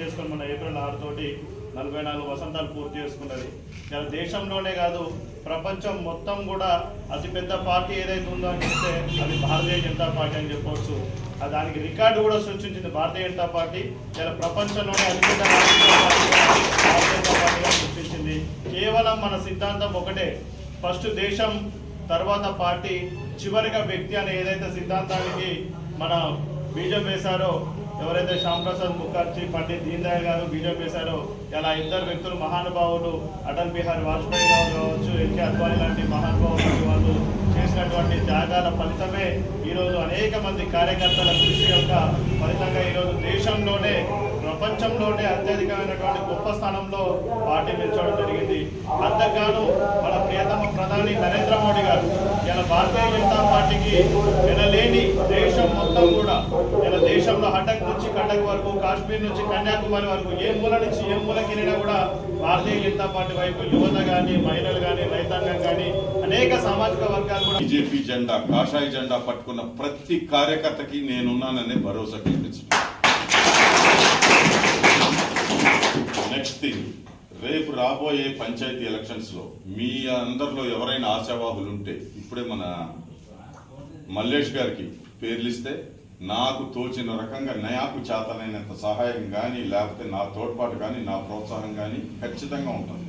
చేసుకొని మన ఏప్రిల్ 6 తోటి 44 వసంతాలు పూర్తి చేసుకున్నది. ఇలా దేశంలోనే కాదు ప్రపంచం మొత్తం కూడా అతిపెద్ద పార్టీ ఏదైతే ఉందో అని చెప్తే అది భారతీయ జనతా పార్టీ అని చెప్పవచ్చు. దానికి రికార్డు కూడా సృష్టించింది భారతీయ జనతా పార్టీ. ఇలా ప్రపంచంలోనే అతిపెద్ద రాజకీయ పార్టీగా భారతీయ జనతా పార్టీగా సృష్టించింది. కేవలం మన సిద్ధాంతం ఒకటే, ఫస్ట్ దేశం తర్వాత పార్టీ చివరిగా వ్యక్తి అనే ఏదైతే సిద్ధాంతానికి మన బీజం వేశారో, ఎవరైతే శ్యామ్ ప్రసాద్ ముఖర్జీ, పండిత్ దీన్ దయాళ్ గారు బీజం వేశారో, ఇలా ఇద్దరు వ్యక్తులు మహానుభావులు అటల్ బిహారీ వాజ్పేయి గారు కావచ్చు, ఎల్కే అద్వానీ లాంటి మహానుభావులు వాళ్ళు చేసినటువంటి త్యాగాల ఫలితమే ఈరోజు అనేక మంది కార్యకర్తల కృషి యొక్క ఫలితంగా ఈరోజు దేశంలోనే ప్రపంచంలోనే అత్యధికమైనటువంటి గొప్ప స్థానంలో పార్టీ నిల్చోవడం జరిగింది. అంతగాను మన ప్రియతమ ప్రధాని నరేంద్ర మోడీ గారు ఇలా భారతీయ జనతా పార్టీకి వినలేని దేశం మొత్తం కూడా ఇలా దేశంలో హఠక్ నుంచి కటక్ వరకు, కాశ్మీర్ నుంచి కన్యాకుమారి వరకు ఏ మూల నుంచి ఏ మూలకినా కూడా భారతీయ జనతా పార్టీ వైపు యువత కానీ, మహిళలు కానీ, రైతాంగం కానీ అనేక సామాజిక వర్గాలు కూడా బీజేపీ జెండా, కాషాయ జెండా పట్టుకున్న ప్రతి కార్యకర్తకి నేనున్నాననే భరోసా కల్పించడం. నెక్స్ట్ థింగ్, రేపు రాబోయే పంచాయతీ ఎలక్షన్స్ లో మీ అందరిలో ఎవరైనా ఆశావాహులు ఉంటే ఇప్పుడే మన మల్లేష్ గారికి పేర్లిస్తే నాకు తోచిన రకంగా నాకు చేతనైనంత సహాయం కానీ, లేకపోతే నా తోడ్పాటు కానీ, నా ప్రోత్సాహం కానీ ఖచ్చితంగా ఉంటుంది.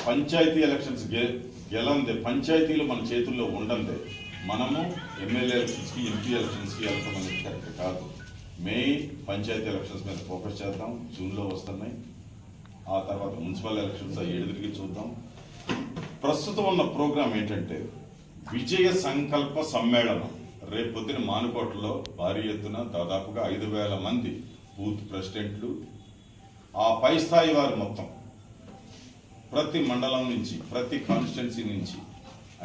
పంచాయతీ ఎలక్షన్స్ గెలందే, పంచాయతీలు మన చేతుల్లో ఉండందే మనము ఎమ్మెల్యే ఎలక్షన్స్కి, ఎంపీ ఎలక్షన్స్కి వెళ్తాం అనేది కరెక్ట్ కాదు. మెయిన్ పంచాయతీ ఎలక్షన్స్ మీద ఫోకస్ చేద్దాం. జూన్లో వస్తున్నాయి. ఆ తర్వాత మున్సిపల్ ఎలక్షన్స్ ఎదురుకి చూద్దాం. ప్రస్తుతం ఉన్న ప్రోగ్రాం ఏంటంటే విజయ సంకల్ప సమ్మేళనం. రేపొద్దున మానుకోటలో భారీ ఎత్తున దాదాపుగా 5,000 మంది బూత్ ప్రెసిడెంట్లు, ఆ పై స్థాయి వారు మొత్తం ప్రతి మండలం నుంచి, ప్రతి కాన్స్టిట్యున్సీ నుంచి,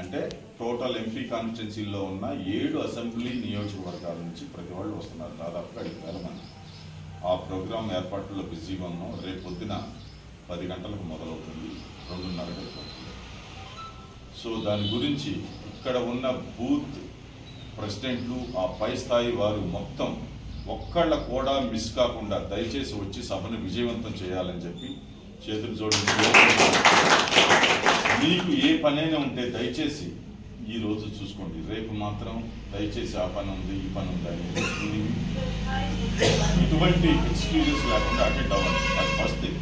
అంటే టోటల్ ఎంపీ కాన్స్టిట్యున్సీలో ఉన్న 7 అసెంబ్లీ నియోజకవర్గాల నుంచి ప్రతి వాళ్ళు వస్తున్నారు. దాదాపుగా 5,000 మంది. ఆ ప్రోగ్రాం ఏర్పాట్లలో బిజీగా ఉన్నాం. రేపు పొద్దున 10 గంటలకు మొదలవుతుంది, 2:30 గంటలకు. సో దాని గురించి ఇక్కడ ఉన్న బూత్ ప్రెసిడెంట్లు, ఆ పై స్థాయి వారు మొత్తం ఒక్కళ్ళ కూడా మిస్ కాకుండా దయచేసి వచ్చి సభను విజయవంతం చేయాలని చెప్పి చేతులు జోడించి, మీకు ఏ పనైనా ఉంటే దయచేసి ఈ రోజు చూసుకోండి. రేపు మాత్రం దయచేసి ఆ పని ఉంది, ఈ పని ఉంది అని ఇటువంటి ఎక్స్క్యూజెస్ లేకుండా అటెండ్ అవ్వండి. అది ఫస్ట్ థింగ్.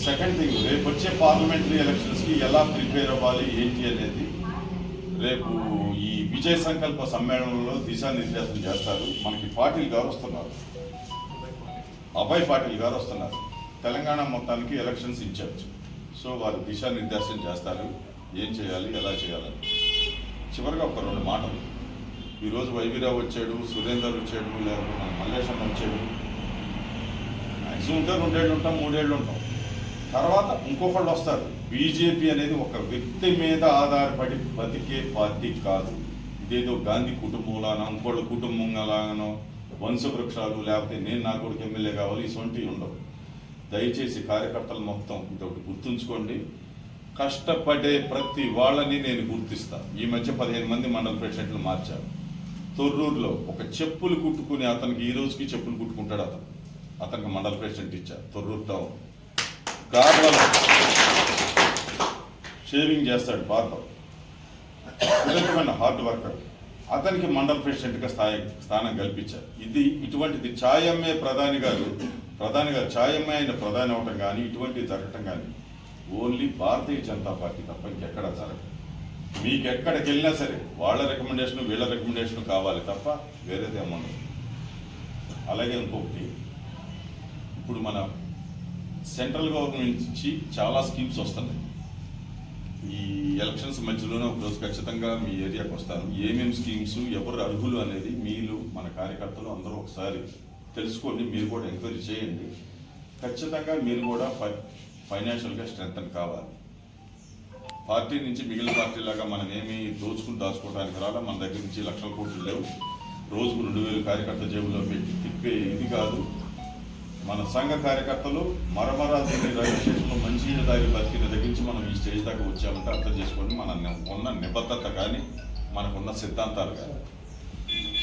సెకండ్ థింగ్, రేపు వచ్చే పార్లమెంటరీ ఎలక్షన్స్కి ఎలా ప్రిపేర్ అవ్వాలి ఏంటి అనేది రేపు ఈ విజయ సంకల్ప సమ్మేళనంలో దిశానిర్దేశం చేస్తారు. మనకి పాటిల్ గారు వస్తున్నారు, అభయ్ పాటిల్ గారు వస్తున్నారు, తెలంగాణ మొత్తానికి ఎలక్షన్స్ ఇన్ఛార్జ్. సో వారు దిశానిర్దేశం చేస్తారు, ఏం చేయాలి, ఎలా చేయాలని. చివరిగా ఒక 2 మాటలు. ఈరోజు వైవీరావు వచ్చాడు, సురేందర్ వచ్చాడు, లేకపోతే మన మల్లేశం వచ్చాడు. మ్యాక్సిమం 2 ఏళ్ళు ఉంటాం, 3 ఏళ్ళు ఉంటాం. తర్వాత ఇంకొకళ్ళు వస్తారు. బీజేపీ అనేది ఒక వ్యక్తి మీద ఆధారపడి బతికే పార్టీ కాదు. ఇదేదో గాంధీ కుటుంబంలానో, ఇంకోళ్ళ కుటుంబంలానో వంశవృక్షాలు, లేకపోతే నేను నా కొడుకు ఎమ్మెల్యే కావాలి, ఇటువంటివి ఉండవు. దయచేసి కార్యకర్తలు మొత్తం ఇదొకటి గుర్తుంచుకోండి. కష్టపడే ప్రతి వాళ్ళని నేను గుర్తిస్తాను. ఈ మధ్య 15 మంది మండల ప్రెసిడెంట్లు మార్చారు. తొర్రూరులో ఒక చెప్పులు కుట్టుకుని అతనికి ఈ రోజుకి చెప్పులు కుట్టుకుంటాడు. అతనికి మండల ప్రెసిడెంట్ ఇచ్చారు. తొర్రూరు టౌన్ గార్లలో షేవింగ్ చేస్తాడు బార్బర్, విధమైన హార్డ్ వర్కర్, అతనికి మండల ప్రెసిడెంట్గా స్థానం కల్పించారు. ఇటువంటిది ఛాయమ్మే ప్రధాని గారు ఛాయమ్మే ఆయన ప్రధాని అవటం కానీ ఇటువంటివి జరగటం కానీ ఓన్లీ భారతీయ జనతా పార్టీ తప్ప ఇంకెక్కడా జరగదు. మీకు ఎక్కడికి వెళ్ళినా సరే వాళ్ళ రికమెండేషన్, వీళ్ళ రికమెండేషన్ కావాలి తప్ప వేరేది ఏమన్నా. అలాగే ఇంకొకటి, ఇప్పుడు మన సెంట్రల్ గవర్నమెంట్ నుంచి చాలా స్కీమ్స్ వస్తున్నాయి. ఈ ఎలక్షన్స్ మధ్యలోనే ఒకరోజు ఖచ్చితంగా మీ ఏరియాకి వస్తాను. ఏమేమి స్కీమ్స్, ఎవరు అర్హులు అనేది మీరు మన కార్యకర్తలు అందరూ ఒకసారి తెలుసుకోండి. మీరు కూడా ఎంక్వైరీ చేయండి. ఖచ్చితంగా మీరు కూడా ఫైనాన్షియల్గా స్ట్రెంగ్తన్ కావాలి. పార్టీ నుంచి మిగిలిన పార్టీలాగా మనం ఏమి దోచుకుని దాచుకోవడానికి రాలా. మన దగ్గర నుంచి లక్షల కోట్లు లేవు. రోజుకు 2,000 కార్యకర్త జేబులో పెట్టి తిప్పే ఇది కాదు. మన సంఘ కార్యకర్తలు దీన్ని రైల్వే స్టేషన్లో మంచి దారి బతికిన దగ్గర నుంచి మనం ఈ స్టేజ్ దాకా వచ్చామంటే అర్థం చేసుకోండి మన ఉన్న నిబద్ధత కానీ మనకున్న సిద్ధాంతాలు కానీ.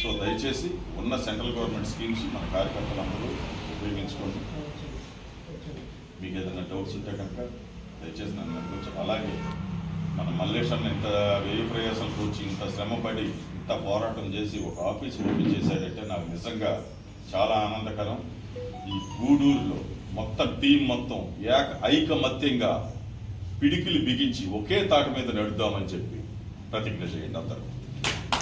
సో దయచేసి ఉన్న సెంట్రల్ గవర్నమెంట్ స్కీమ్స్ మన కార్యకర్తలందరూ ఉపయోగించుకోండి. మీకు ఏదైనా డౌట్స్ ఉంటే కనుక దయచేసి నన్ను అడగచ్చు. అలాగే మన మల్లేశన్న ఇంత వ్యయ ప్రయాసాలు కూర్చి ఇంత శ్రమపడి ఇంత పోరాటం చేసి ఒక ఆఫీస్ ఓపెన్ చేశాడంటే నాకు నిజంగా చాలా ఆనందకరం. ఈ గూడూరులో మొత్తం టీం మొత్తం ఐకమత్యంగా పిడికిలు బిగించి ఒకే తాటి మీద నడుద్దామని చెప్పి ప్రతిజ్ఞ చేయండి అందరూ.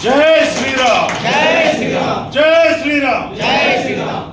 జై శ్రీరామ్, జై శ్రీరామ్, జై శ్రీరామ్, జై శ్రీరామ్.